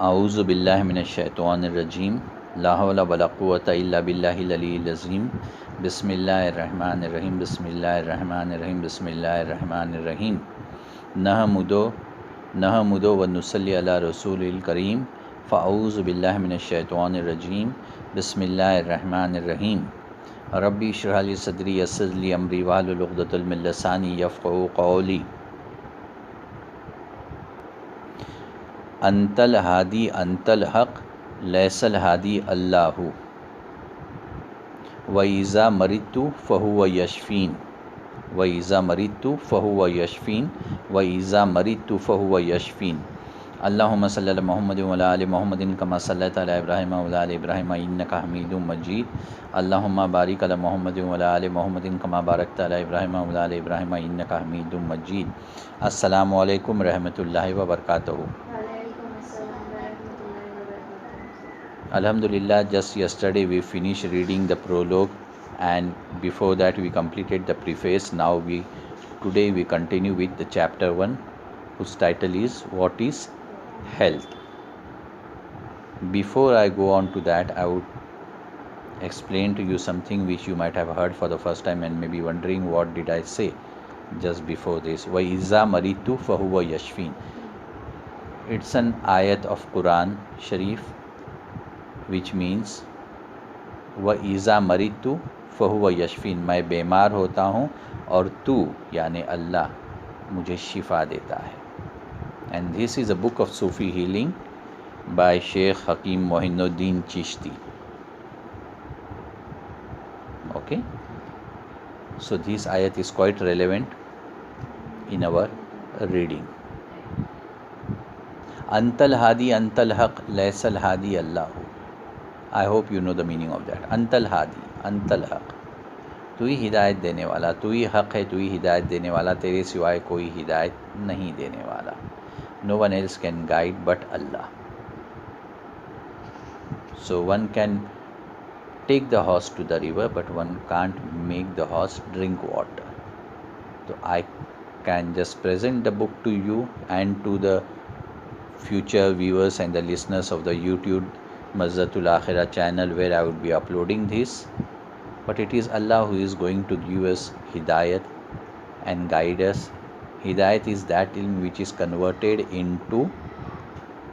आऊज़ु बिल्लाहि मिनश्शैतानिर्रजीम ला हौला वला कुव्वता इल्ला बिल्लाहिल अलिय्यिल अज़ीम बिस्मिल्लाहिर्रहमानिर्रहीम बिस्मिल्लाहिर्रहमानिर्रहीम बिस्मिल्लाहिर्रहमानिर्रहीम नहमुदो व नुसल्ली अला रसूलिल करीम फ़अऊज़ु बिल्लाहि मिनश्शैतानिर्रजीम बिस्मिल्लाहिर्रहमानिर्रहीम रब्बी इश्रह ली सदरी यस्सिर ली अमरी वाहलुल उक़दतम मिन लिसानी यफ़क़हू क़ौली अंतल हादी अंतल हक़ लैसल हादी अल्लाहु व इज़ा मरितु फ़हुव यशफ़ीन व इज़ा मरितु फ़हुव यशफ़ीन व इज़ा मरितु फ़हुव यशफ़ीन अल्लाहुम्मा सल्लि अला मुहम्मद व अला आलि मुहम्मदिन कमा सल्लैता अला इब्राहीम व अला आलि इब्राहीम इन्नका हमीदुम मजीद अल्लाहुम्मा बारिक अला मुहम्मद व अला आलि मुहम्मदिन कमा बारकता अला इब्राहीम व अला आलि इब्राहीम इन्नका हमीदुम मजीद। अस्सलामु अलैकुम रहमतुल्लाहि व बरकातुहू। Alhamdulillah, just yesterday we finished reading the prologue, and before that we completed the preface. Now today we continue with the chapter 1, whose title is What is Health? Before I go on to that, I would explain to you something which you might have heard for the first time and may be wondering what did I say just before this. Wa iza maritu fahuwa yashfin. It's an ayat of Quran Sharif, which means व ईज़ा मरितु फ़हुव यशफ़ीन, मैं बीमार होता हूँ और तू यानी अल्लाह मुझे शिफा देता है। And this is a book of Sufi healing by Sheikh Hakim Moinuddin Chishti. Okay, so this ayat is quite relevant in our reading. Antal hadi antal haq laysal hadi Allahu. I hope you know the meaning of that. Antil Hadi Antil हक, तू ही हिदायत देने वाला, तू ही हक है, तू ही हिदायत देने वाला, तेरे सिवाय कोई हिदायत नहीं देने वाला. No one else can guide but Allah. So one can take the horse to the river, but one can't make the horse drink water. So I can just present the book to you and to the future viewers and the listeners of the YouTube Mazzatul Akhirah channel, where I would be uploading this, but it is Allah who is going to give us hidayat and guide us. Hidayat is that ilm which is converted into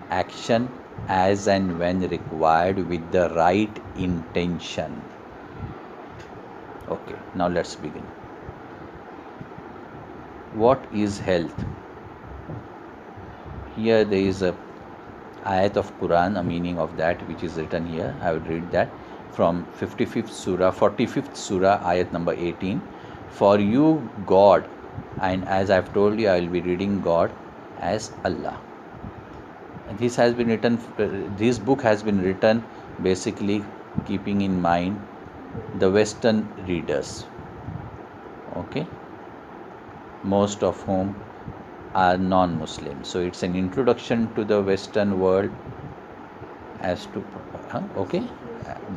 action as and when required with the right intention. Okay, now let's begin. What is health? Here there is a ayat of Quran, a meaning of that which is written here. I would read that from 45th surah, ayat number 18. For you God, and as I've told you, I will be reading God as Allah. This has been written, this book has been written basically keeping in mind the Western readers, okay, most of whom are non-Muslims. So it's an introduction to the Western world as to okay,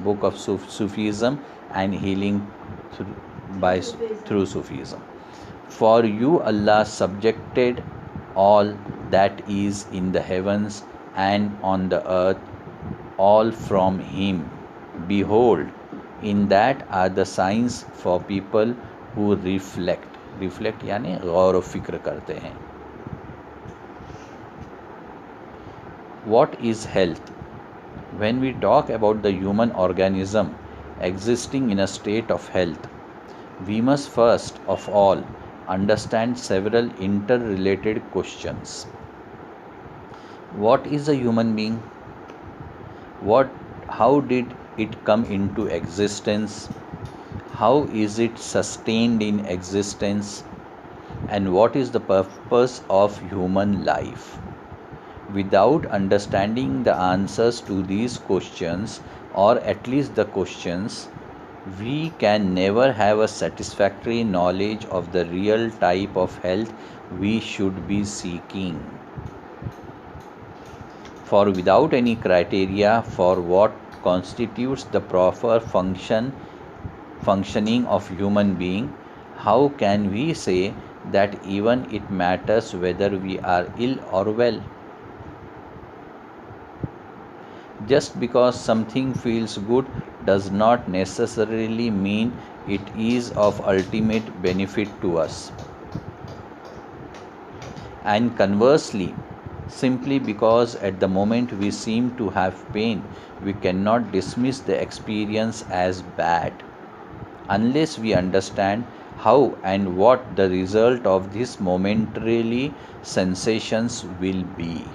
book of Sufism and healing through Sufism. For you Allah subjected all that is in the heavens and on the earth, all from Him. Behold, in that are the signs for people who reflect. Reflect यानी गौर व फिक्र करते हैं. What is health? When we talk about the human organism existing in a state of health, we must first of all understand several interrelated questions. What is a human being? How did it come into existence? How is it sustained in existence? And what is the purpose of human life? Without understanding the answers to these questions, or at least the questions, we can never have a satisfactory knowledge of the real type of health we should be seeking. For without any criteria for what constitutes the proper functioning of human being, how can we say that even it matters whether we are ill or well? Just because something feels good does not necessarily mean it is of ultimate benefit to us. And conversely, simply because at the moment we seem to have pain, we cannot dismiss the experience as bad unless we understand how and what the result of these momentarily sensations will be.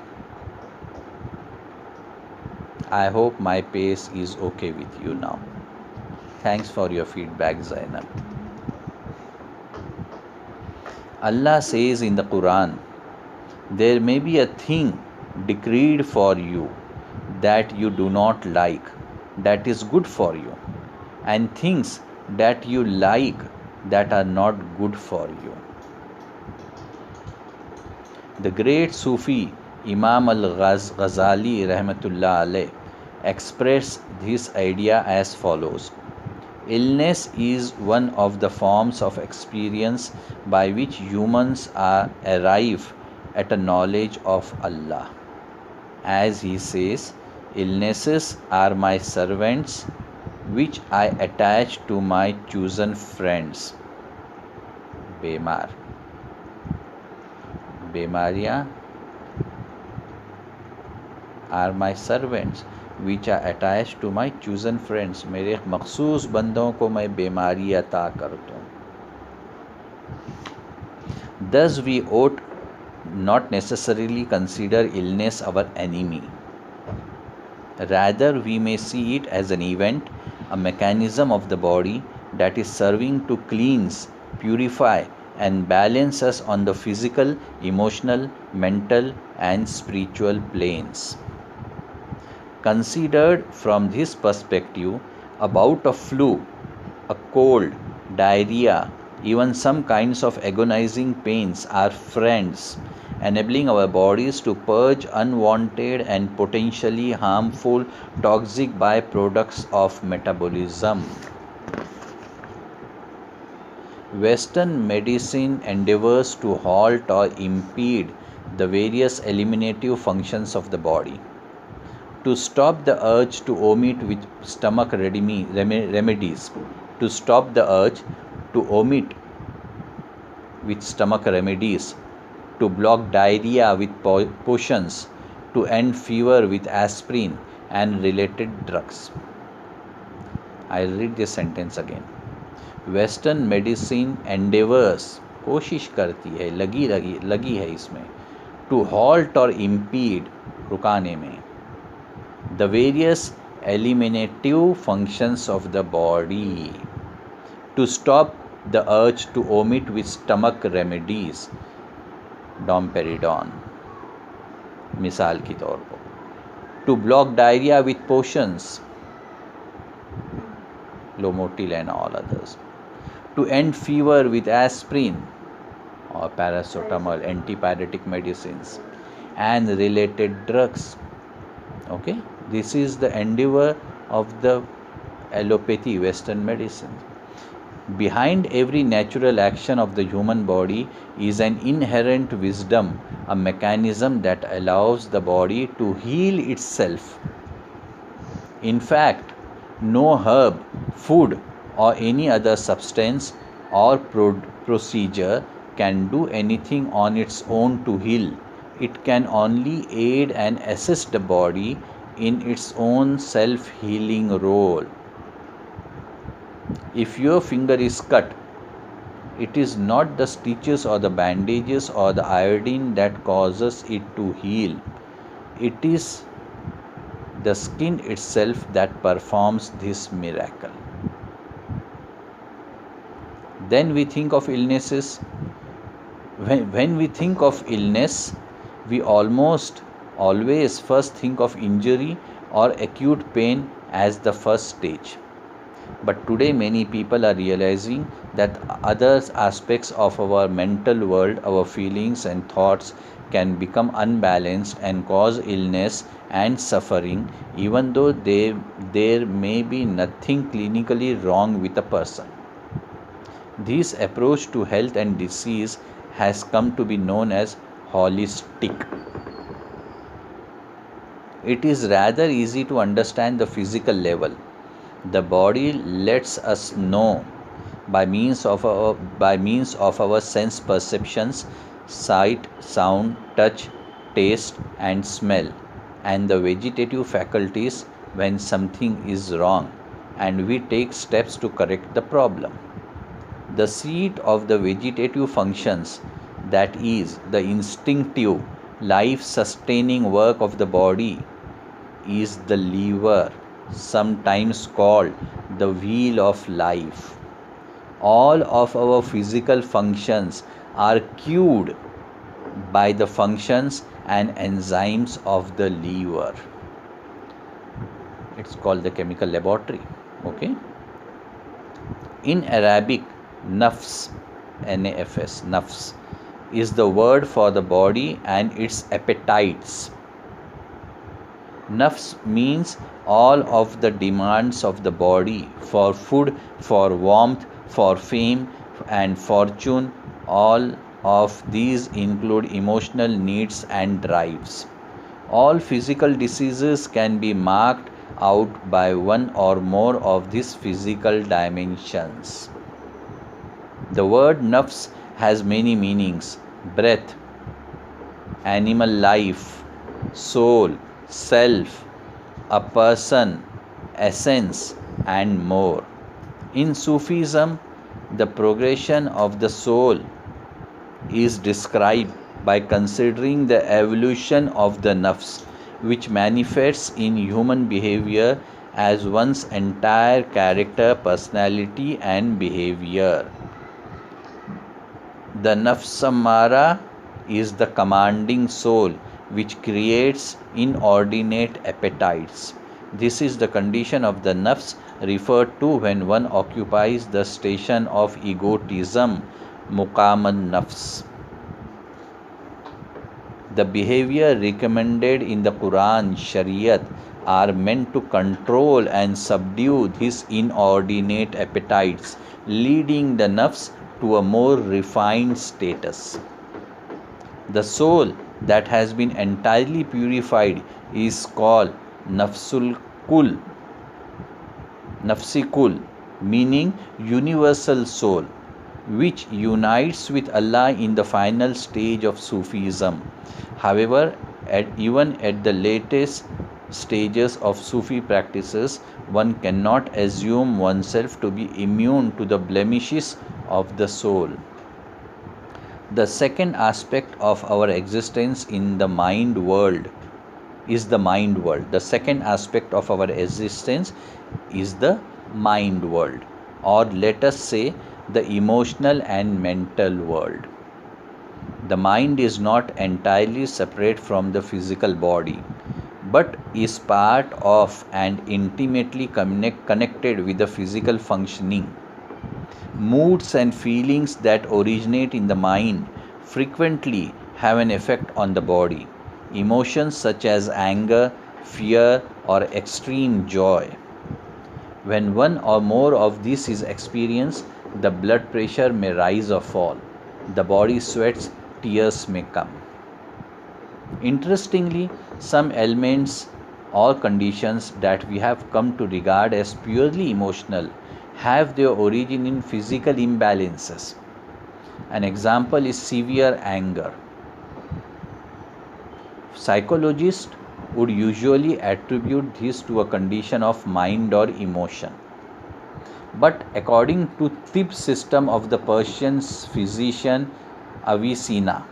I hope my pace is okay with you now. Thanks for your feedback, Zainab. Allah says in the Quran, there may be a thing decreed for you that you do not like, that is good for you, and things that you like that are not good for you. The great Sufi Imam al-Ghazali rahmatullah alayh expressed this idea as follows. Illness is one of the forms of experience by which humans arrive at a knowledge of Allah. As he says, illnesses are my servants which I attach to my chosen friends. Bemar. Bemariyan are my servants which are attached to my chosen friends. मेरे मखसूस बंदों को मैं बीमारी अता करता हूँ. Thus we ought not necessarily consider illness our enemy. Rather, we may see it as an event, a mechanism of the body that is serving to cleanse, purify, and balance us on the physical, emotional, mental, and spiritual planes. Considered from this perspective, a bout of flu, a cold, diarrhea, even some kinds of agonizing pains are friends, enabling our bodies to purge unwanted and potentially harmful toxic byproducts of metabolism. Western medicine endeavors to halt or impede the various eliminative functions of the body, to stop the urge to omit with stomach remedies, to stop the urge to omit with stomach remedies, to block diarrhea with potions, to end fever with aspirin and related drugs. I'll read this sentence again. Western medicine endeavors, कोशिश करती है, लगी है इसमें, to halt or impede, रुकाने में, the various eliminative functions of the body, to stop the urge to omit with stomach remedies, domperidone मिसाल की तौर पर, to block diarrhea with potions, Lomotil and all others, to end fever with aspirin or paracetamol, antipyretic medicines and related drugs. Okay, this is the endeavor of the allopathy, Western medicine. Behind every natural action of the human body is an inherent wisdom, a mechanism that allows the body to heal itself. In fact, no herb, food, or any other substance or procedure can do anything on its own to heal. It can only aid and assist the body in its own self-healing role. If your finger is cut, it is not the stitches or the bandages or the iodine that causes it to heal. It is the skin itself that performs this miracle. Then we think of illnesses. When we think of illness, we almost always first think of injury or acute pain as the first stage. But today many people are realizing that other aspects of our mental world, our feelings and thoughts, can become unbalanced and cause illness and suffering, even though there may be nothing clinically wrong with a person. This approach to health and disease has come to be known as holistic. It is rather easy to understand the physical level. The body lets us know by means of our sense perceptions, sight, sound, touch, taste, and smell, and the vegetative faculties when something is wrong, and we take steps to correct the problem. The seat of the vegetative functions, that is, the instinctive, life sustaining work of the body, is the liver, sometimes called the wheel of life. All of our physical functions are cued by the functions and enzymes of the liver. It's called the chemical laboratory. Okay. In Arabic, nafs, nafs, nafs, is the word for the body and its appetites. Nafs means all of the demands of the body for food, for warmth, for fame, and fortune. All of these include emotional needs and drives. All physical diseases can be marked out by one or more of these physical dimensions. The word nafs has many meanings: breath, animal life, soul, self, a person, essence, and more. In Sufism, the progression of the soul is described by considering the evolution of the nafs, which manifests in human behavior as one's entire character, personality, and behavior. The nafsamara is the commanding soul which creates inordinate appetites. This is the condition of the nafs referred to when one occupies the station of egotism, muqaman nafs. The behavior recommended in the Quran, Shariat, are meant to control and subdue these inordinate appetites, leading the nafs to a more refined status. The soul that has been entirely purified is called nafsul kul, nafsi kul, meaning universal soul, which unites with Allah in the final stage of Sufism. However, even at the latest stages of Sufi practices, one cannot assume oneself to be immune to the blemishes of the soul. The second aspect of our existence in the mind world is the mind world. The second aspect of our existence is the mind world, or let us say the emotional and mental world. The mind is not entirely separate from the physical body, but is part of and intimately connected with the physical functioning. Moods and feelings that originate in the mind frequently have an effect on the body. Emotions such as anger, fear, or extreme joy. When one or more of these is experienced, the blood pressure may rise or fall. The body sweats, tears may come. Interestingly, some ailments or conditions that we have come to regard as purely emotional have their origin in physical imbalances. An example is severe anger. Psychologists would usually attribute this to a condition of mind or emotion. But according to Tibb's system of the Persian physician Avicenna,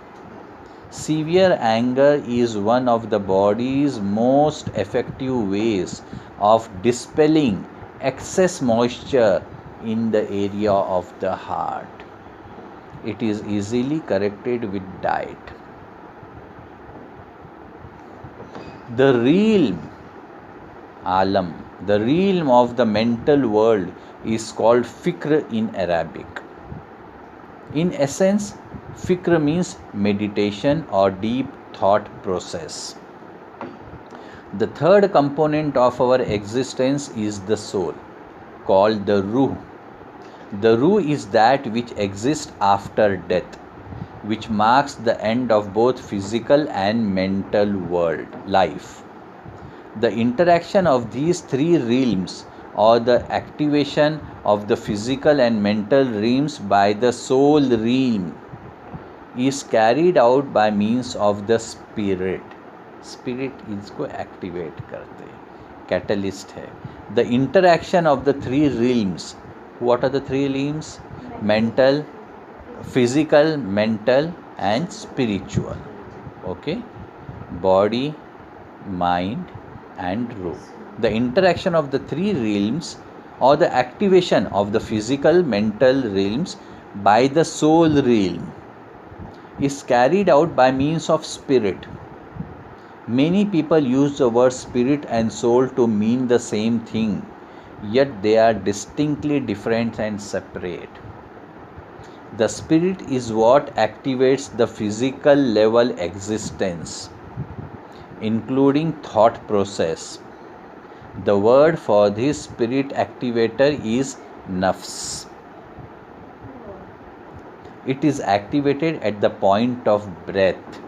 severe anger is one of the body's most effective ways of dispelling excess moisture in the area of the heart. It is easily corrected with diet. The realm of the mental world is called fikr in Arabic. In essence, fikr means meditation or deep thought process. The third component of our existence is the soul, called the ruh. The ruh is that which exists after death, which marks the end of both physical and mental world life. The interaction of these three realms, or the activation of the physical and mental realms by the soul realm, is carried out by means of the spirit. Spirit इसको activate करते हैं, catalyst है. The interaction of the three realms. What are the three realms? Mental, physical, mental and spiritual. Okay, body, mind and ruh. The interaction of the three realms, or the activation of the physical mental realms by the soul realm, is carried out by means of spirit. Many people use the word spirit and soul to mean the same thing, yet they are distinctly different and separate. The spirit is what activates the physical level existence, including thought process. The word for this spirit activator is nafs. It is activated at the point of breath.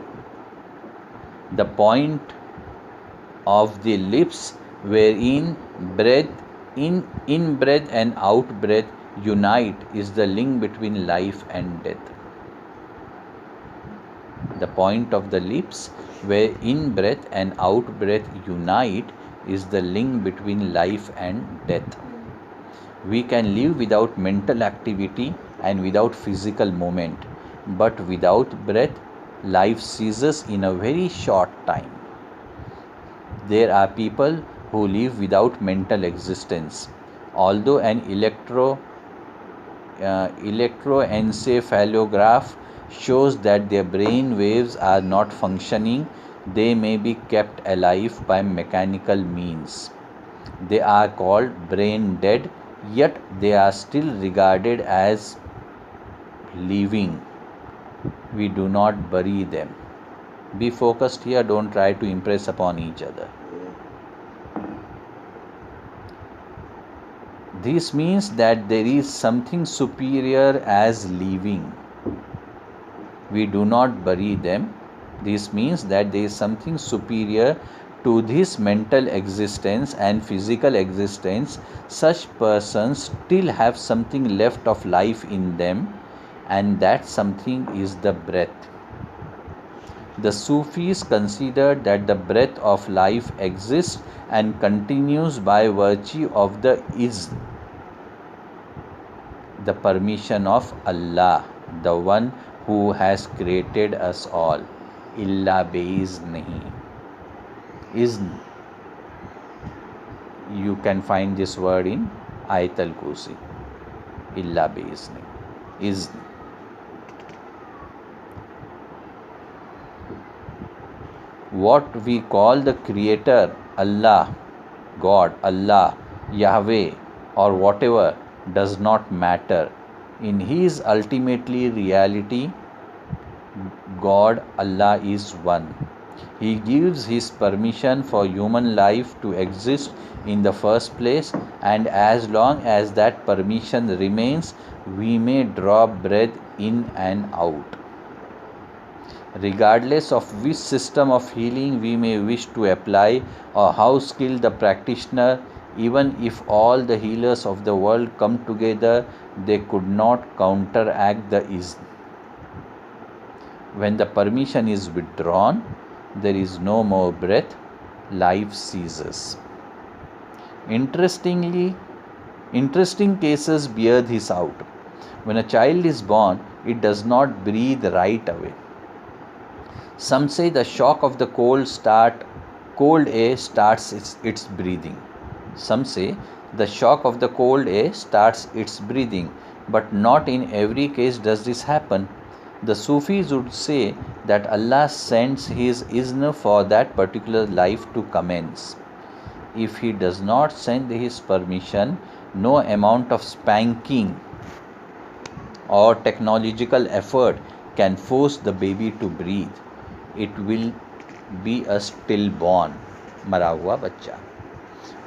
The point of the lips wherein breath in breath and out breath unite is the link between life and death. The point of the lips where in breath and out breath unite is the link between life and death. We can live without mental activity and without physical movement, but without breath, life ceases in a very short time. There are people who live without mental existence. Although an electroencephalograph shows that their brain waves are not functioning, they may be kept alive by mechanical means. They are called brain dead, yet they are still regarded as living. We do not bury them. Be focused here, don't try to impress upon each other. This means that there is something superior as living. We do not bury them. This means that there is something superior to this mental existence and physical existence. Such persons still have something left of life in them, and that something is the breath. The Sufis consider that the breath of life exists and continues by virtue of the izn, the permission of Allah, the one who has created us all. Illa bi-iznihi. Izn. You can find this word in Ayat al-Kursi. Illa bi-izni. Izn. What we call the creator, Allah, God, Allah, Yahweh, or whatever, does not matter. In His ultimately reality, God, Allah is one. He gives His permission for human life to exist in the first place, and as long as that permission remains, we may draw breath in and out. Regardless of which system of healing we may wish to apply or how skilled the practitioner, even if all the healers of the world come together, they could not counteract the izn. When the permission is withdrawn, there is no more breath, life ceases. Interesting cases bear this out. When a child is born, it does not breathe right away. Some say the shock of the cold air starts its breathing. Some say the shock of the cold air starts its breathing, but not in every case does this happen. The Sufis would say that Allah sends His izn for that particular life to commence. If He does not send His permission, no amount of spanking or technological effort can force the baby to breathe. It will be a stillborn, मरा हुआ बच्चा.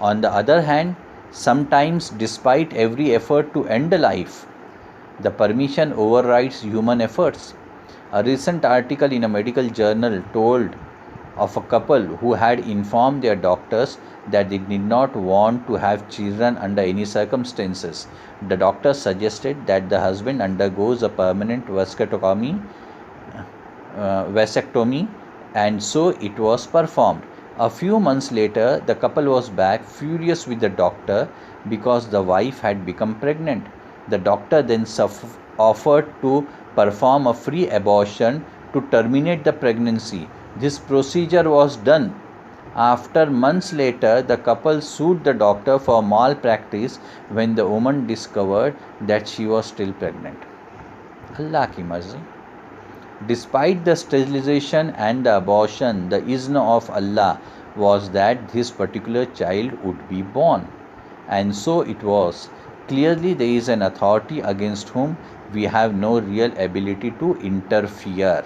On the other hand, sometimes despite every effort to end a life, the permission overrides human efforts. A recent article in a medical journal told of a couple who had informed their doctors that they did not want to have children under any circumstances. The doctor suggested that the husband undergoes a permanent vasectomy, and so it was performed. A few months later, the couple was back, furious with the doctor because the wife had become pregnant. The doctor then offered to perform a free abortion to terminate the pregnancy. This procedure was done. After months later, the couple sued the doctor for malpractice when the woman discovered that she was still pregnant. Allah ki marzi. Despite the sterilization and the abortion, the izn of Allah was that this particular child would be born. And so it was. Clearly, there is an authority against whom we have no real ability to interfere.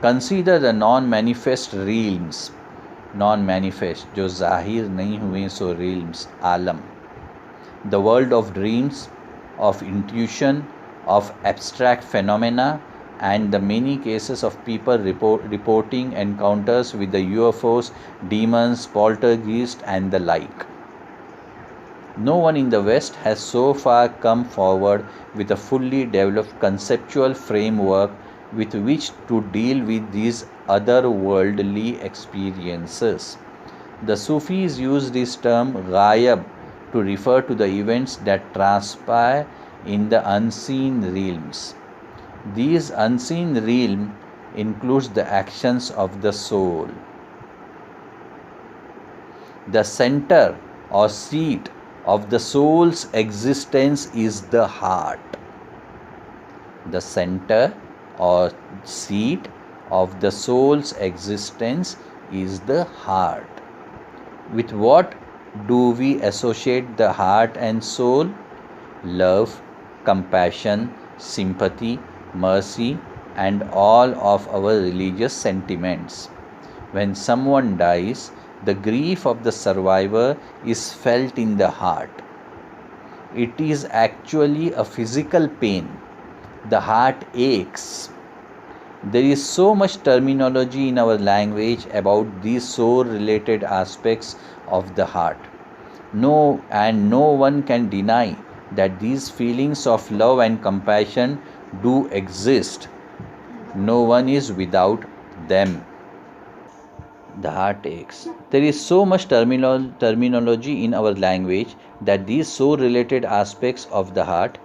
Consider the non-manifest realms. Non-manifest, जो जाहिर नहीं हुए, so realms, Alam. The world of dreams, of intuition, of abstract phenomena, and the many cases of people reporting encounters with the UFOs, demons, poltergeists, and the like. No one in the West has so far come forward with a fully developed conceptual framework with which to deal with these otherworldly experiences. The Sufis use this term ghaib to refer to the events that transpire in the unseen realms. These unseen realm includes the actions of the soul. The center or seat of the soul's existence is the heart. The center or seat of the soul's existence is the heart. With what do we associate the heart and soul? Love, compassion, sympathy, mercy, and all of our religious sentiments. When someone dies, the grief of the survivor is felt in the heart. It is actually a physical pain. The heart aches. There is so much terminology in our language about these soul-related aspects of the heart. No one can deny that these feelings of love and compassion do exist. No one is without them. The heart aches. There is so much terminology in our language that these soul-related aspects of the heart,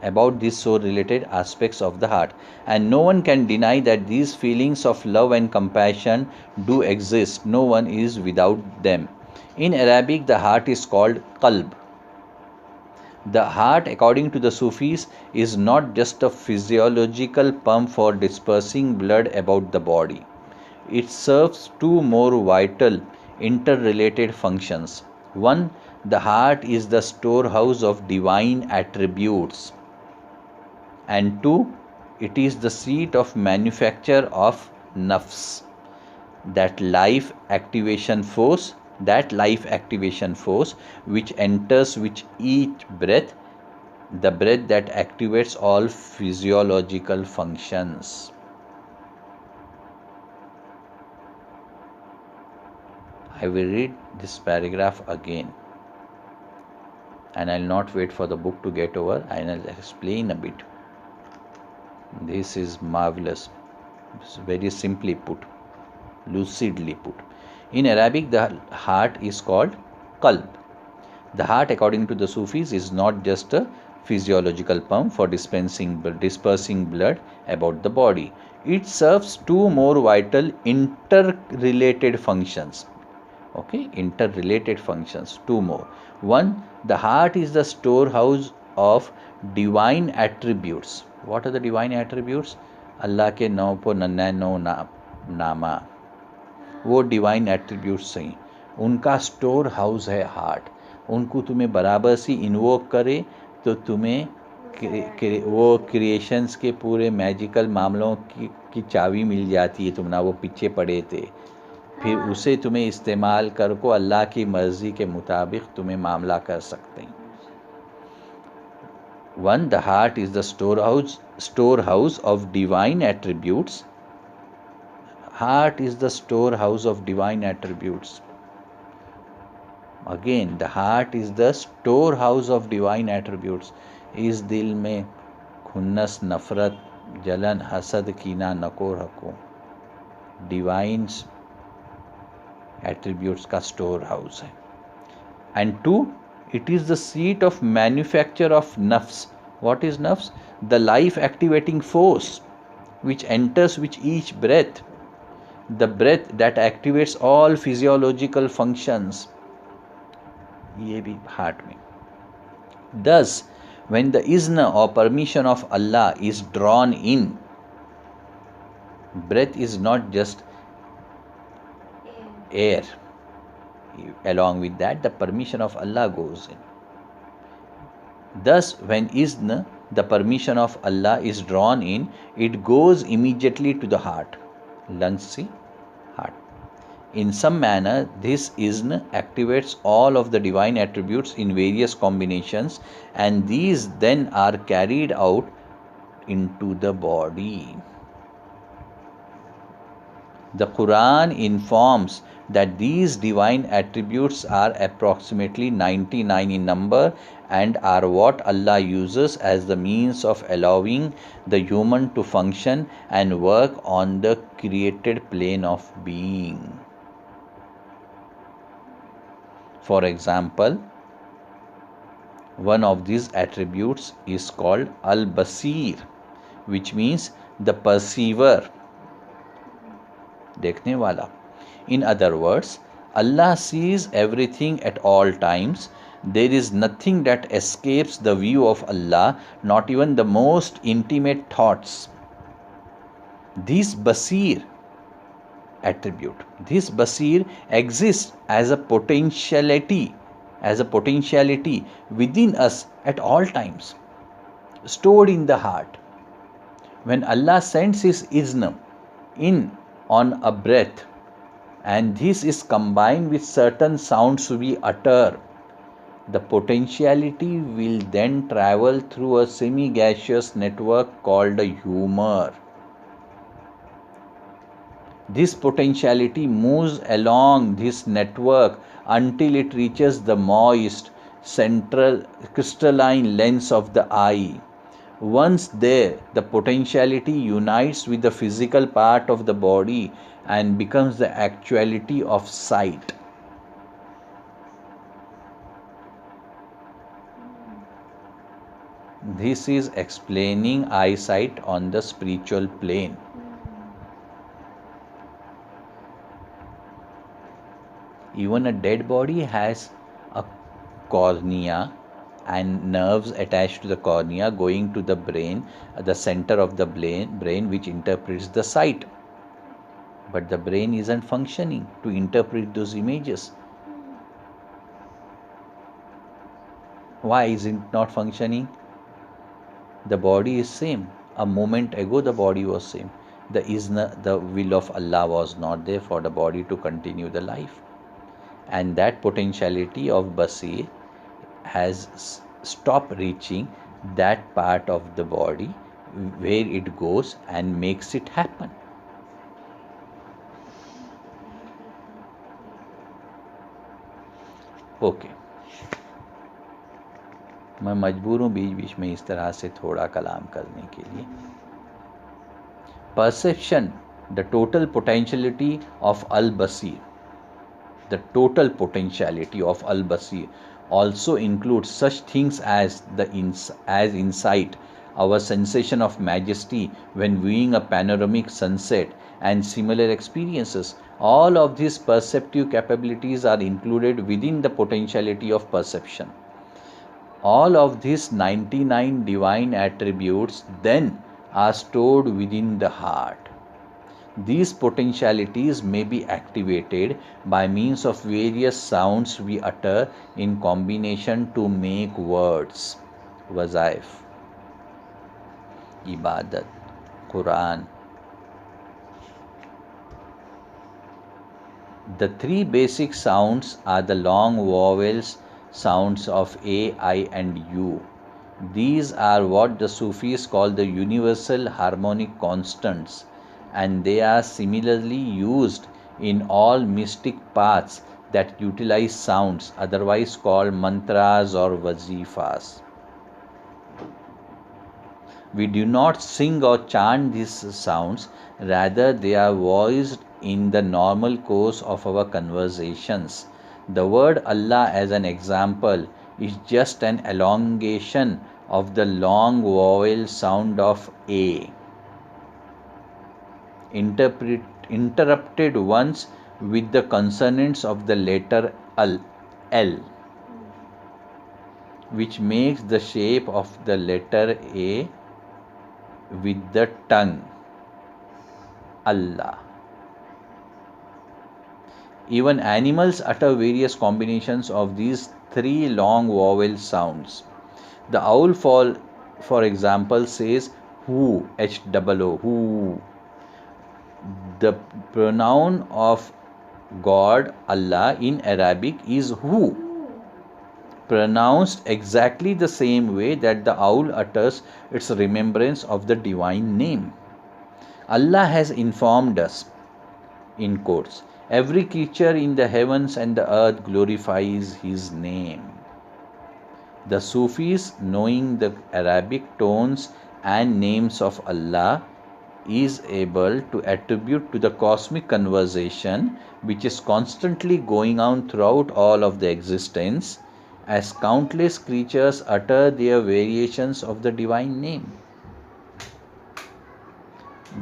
about these soul-related aspects of the heart, and no one can deny that these feelings of love and compassion do exist. No one is without them. In Arabic, the heart is called qalb. The heart, according to the Sufis, is not just a physiological pump for dispersing blood about the body. It serves two more vital, interrelated functions. One, the heart is the storehouse of divine attributes. And two, it is the seat of manufacture of nafs, that life activation force which enters with each breath, the breath that activates all physiological functions. I will read this paragraph again, and I will not wait for the book to get over. I will explain a bit. This is marvelous. It's very simply put, lucidly put. In Arabic, the heart is called qalb. The heart, according to the Sufis, is not just a physiological pump for dispersing blood about the body. It serves two more vital interrelated functions. Interrelated functions, two more. One, the heart is the storehouse of divine attributes. What are the divine attributes? Allah के 999 नामा, वो divine attributes हैं. उनका store house है heart. उनको तुम्हें बराबर सी invoke करे तो तुम्हें वो क्रिएशंस के पूरे मैजिकल मामलों की चाबी मिल जाती है. तुम ना वो पीछे पड़े थे, फिर उसे तुम्हें इस्तेमाल कर को अल्लाह की मर्ज़ी के मुताबिक तुम्हें मामला कर सकते हैं. One, the heart is the storehouse of divine attributes. Heart is the storehouse of divine attributes. Again, the heart is the storehouse of divine attributes. इस दिल में खुन्नस, नफरत, जलन, हसद, कीना नको रखो. Divine attributes का storehouse है. And 2, it is the seat of manufacture of nafs. What is nafs? The life activating force which enters with each breath. The breath that activates all physiological functions. ये भी heart में. Thus, when the izn or permission of Allah is drawn in, breath is not just air. Along with that, the permission of Allah goes in. Thus, when izn, the permission of Allah, is drawn in, it goes immediately to the heart. Lungs see, heart. In some manner, this izn activates all of the divine attributes in various combinations, and these then are carried out into the body. The Quran informs that these divine attributes are approximately 99 in number and are what Allah uses as the means of allowing the human to function and work on the created plane of being. For example, one of these attributes is called Al-Basir, which means the perceiver, देखने वाला. In other words, Allah sees everything at all times. There is nothing that escapes the view of Allah, not even the most intimate thoughts. This Basir attribute, this Basir exists as a potentiality within us at all times, stored in the heart. When Allah sends His izn in on a breath, and this is combined with certain sounds we utter, the potentiality will then travel through a semi-gaseous network called a humor. This potentiality moves along this network until it reaches the moist, central crystalline lens of the eye. Once there, the potentiality unites with the physical part of the body and becomes the actuality of sight. This is explaining eyesight on the spiritual plane. Even a dead body has a cornea and nerves attached to the cornea going to the brain, the center of the brain which interprets the sight. But the brain isn't functioning to interpret those images. Why is it not functioning? The body is same. A moment ago the body was same. The will of Allah was not there for the body to continue the life. And that potentiality of Basir has stopped reaching that part of the body where it goes and makes it happen. Okay मैं मजबूर हूँ बीच बीच में इस तरह से थोड़ा कलाम करने के लिए. Perception, the total potentiality of Al Basir, the total potentiality of al-basir also includes such things as insight, our sensation of majesty when viewing a panoramic sunset, and similar experiences. All of these perceptive capabilities are included within the potentiality of perception. All of these 99 divine attributes then are stored within the heart. These potentialities may be activated by means of various sounds we utter in combination to make words. Wazaif, Ibadat, Quran. The three basic sounds are the long vowels sounds of A, I and U. These are what the Sufis call the universal harmonic constants, and they are similarly used in all mystic paths that utilize sounds, otherwise called mantras or vazifas. We do not sing or chant these sounds, rather, they are voiced in the normal course of our conversations. The word Allah, as an example, is just an elongation of the long vowel sound of A, interrupted once with the consonants of the letter L, which makes the shape of the letter A with the tongue, Allah. Even animals utter various combinations of these three long vowel sounds. The owl, for example, says who, H-O-O, who. The pronoun of God, Allah, in Arabic is who, pronounced exactly the same way that the owl utters its remembrance of the divine name. Allah has informed us, in quotes, every creature in the heavens and the earth glorifies His name. The Sufis, knowing the Arabic tones and names of Allah, is able to attribute to the cosmic conversation, which is constantly going on throughout all of the existence, as countless creatures utter their variations of the divine name.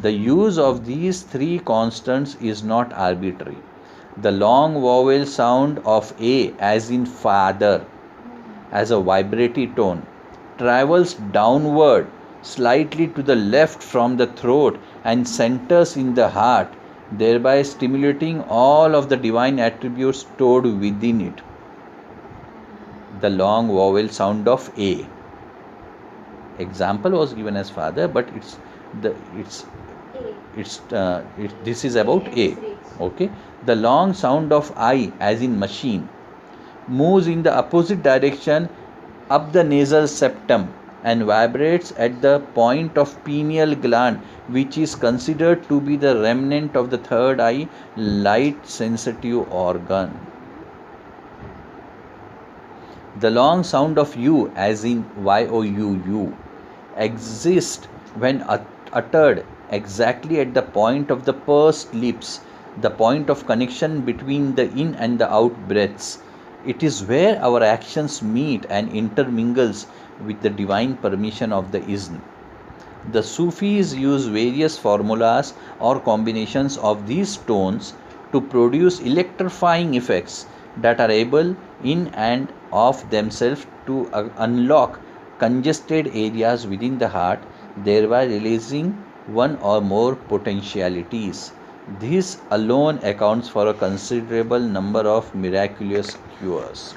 The use of these three constants is not arbitrary. The long vowel sound of A, as in father, as a vibratory tone, travels downward slightly to the left from the throat and centers in the heart, thereby stimulating all of the divine attributes stored within it. The long vowel sound of A. Example was given as father, but this is about A. Okay. The long sound of I, as in machine, moves in the opposite direction up the nasal septum and vibrates at the point of pineal gland, which is considered to be the remnant of the third eye, light sensitive organ. The long sound of U, as in Y-O-U, exists when uttered exactly at the point of the pursed lips, the point of connection between the in and the out breaths. It is where our actions meet and intermingles with the divine permission of the Izn. The Sufis use various formulas or combinations of these tones to produce electrifying effects that are able in and of themselves to unlock congested areas within the heart, thereby releasing one or more potentialities. This alone accounts for a considerable number of miraculous cures.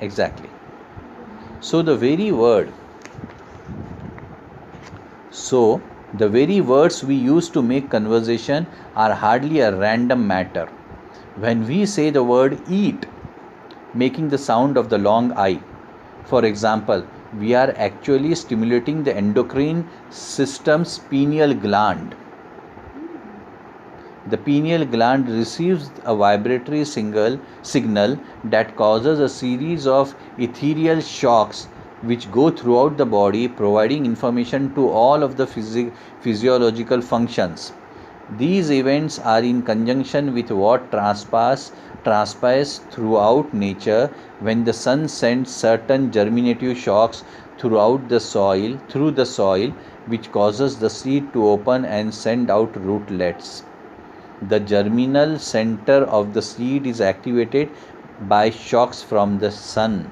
Exactly. So the very words we use to make conversation are hardly a random matter. When we say the word eat, making the sound of the long I, for example, we are actually stimulating the endocrine system's pineal gland. The pineal gland receives a vibratory signal that causes a series of ethereal shocks which go throughout the body, providing information to all of the physiological functions. These events are in conjunction with what transpires throughout nature when the sun sends certain germinative shocks through the soil, which causes the seed to open and send out rootlets. The germinal center of the seed is activated by shocks from the sun.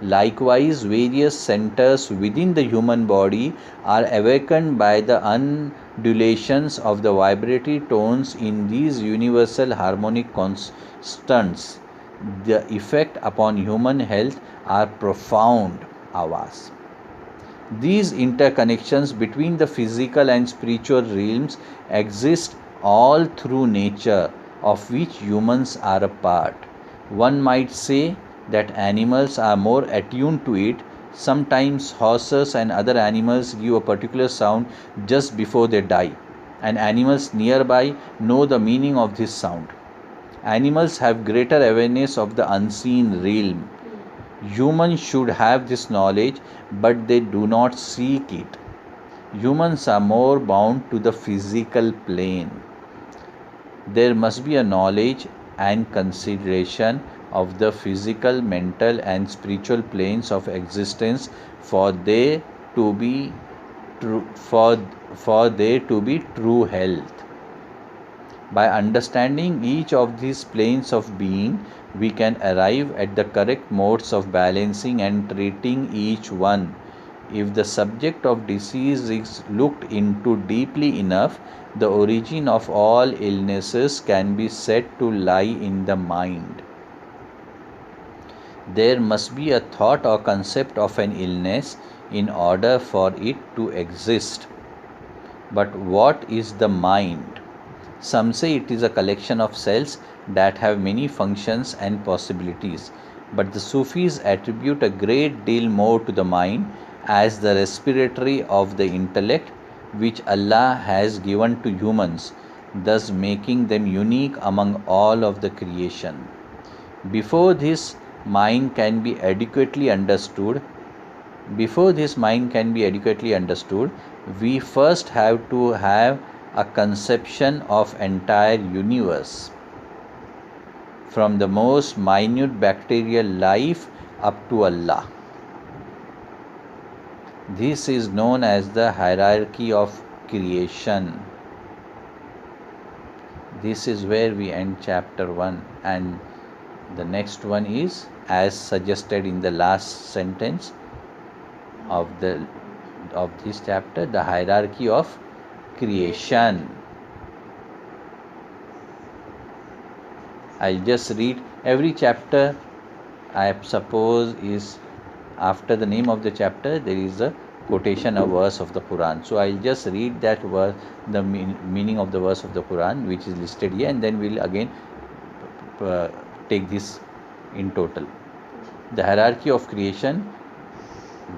Likewise, various centers within the human body are awakened by the undulations of the vibratory tones in these universal harmonic constants. The effect upon human health are profound. Avas. These interconnections between the physical and spiritual realms exist all through nature, of which humans are a part. One might say that animals are more attuned to it, Sometimes horses and other animals give a particular sound just before they die, and animals nearby know the meaning of this sound. Animals have greater awareness of the unseen realm. Humans should have this knowledge, but they do not seek it. Humans are more bound to the physical plane. There must be a knowledge and consideration of the physical, mental, and spiritual planes of existence for they to be true health. By understanding each of these planes of being, we can arrive at the correct modes of balancing and treating each one. If the subject of disease is looked into deeply enough, the origin of all illnesses can be said to lie in the mind. There must be a thought or concept of an illness in order for it to exist. But what is the mind? Some say it is a collection of cells that have many functions and possibilities. But the Sufis attribute a great deal more to the mind as the respiratory of the intellect, which Allah has given to humans, thus making them unique among all of the creation. Before this mind can be adequately understood, we first have to have a conception of entire universe, from the most minute bacterial life up to Allah. This is known as the hierarchy of creation. This is where we end chapter 1, and the next one is as suggested in the last sentence of this chapter, the hierarchy of creation. I'll just read every chapter. I suppose is after the name of the chapter there is a quotation, a verse of the Quran. So I'll just read that verse, the meaning of the verse of the Quran which is listed here, and then we'll again take this in total. The hierarchy of creation.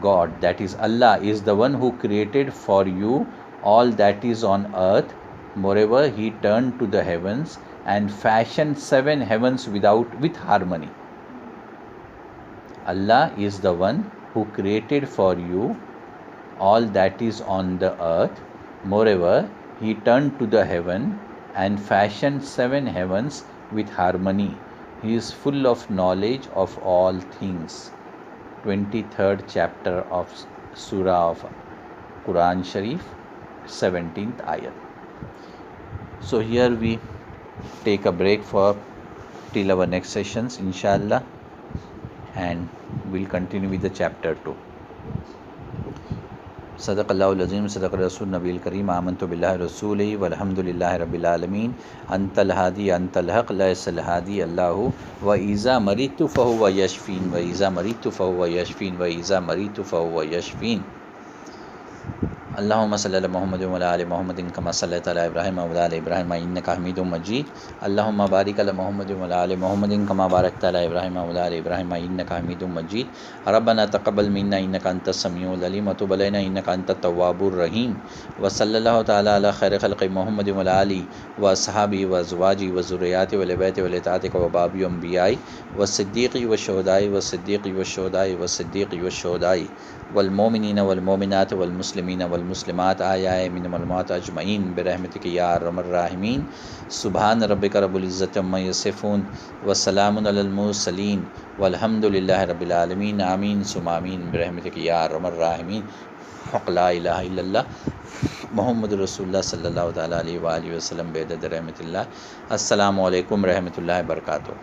God, that is Allah, is the one who created for you all that is on earth. Moreover, He turned to the heavens and fashioned 7 heavens with harmony. Allah is the one who created for you all that is on the earth. Moreover, He turned to the heaven and fashioned 7 heavens with harmony. He is full of knowledge of all things. 23rd chapter of Surah of Quran Sharif, 17th ayat. So here we take a break till our next sessions, inshallah, and we'll continue with the chapter 2. Sadaqallahul Azim, Sadaqa Rasul Nabil Kareem, Amantu Billahi Rasuli, Walhamdulillahi Rabbil Alameen, Antal Hadi, Antal Haq, La Yasal Hadi, Allahu, Wa Iza Maritu Fahuwa Yashfin, Wa Iza Maritu Fahuwa Yashfin, Wa Iza Maritu Fahuwa Yashfin. Allahumma salli ala Muhammadin wa ala ali Muhammadin kama sallaita ala Ibrahim wa ala ali Ibrahim innaka Hamidum Majid. Allahumma barik ala Muhammadin wa ala ali Muhammadin kama barakta ala Ibrahim wa ala ali Ibrahim innaka Hamidum Majid. Rabbana taqabbal minna innaka antas samiul alim wa tub alaina innaka antat tawwabur rahim. Wa sallallahu ta'ala ala khairi khalqi Muhammadin wa ala ali wa ashabi wa azwaji wa zurriyati wa libayti wa litaatika wa babi wa anbiya'i wa siddiqi wa shuhada'i wa siddiqi wa shuhada'i wa siddiqi wa shuhada'i والمؤمنين والمؤمنات والمسلمين والمسلمات آيائے من الموت أجمعين برحمتك يا أرحم الراحمين سبحان ربك رب العزة عما يصفون وسلام على المرسلين والحمد لله رب العالمين آمين ثم آمين برحمتك يا أرحم الراحمين لا إله إلا الله محمد رسول الله صلى الله عليه وآله وسلم بعدد رحمة الله. السلام علیکم رحمۃ اللہ وبرکاتہ.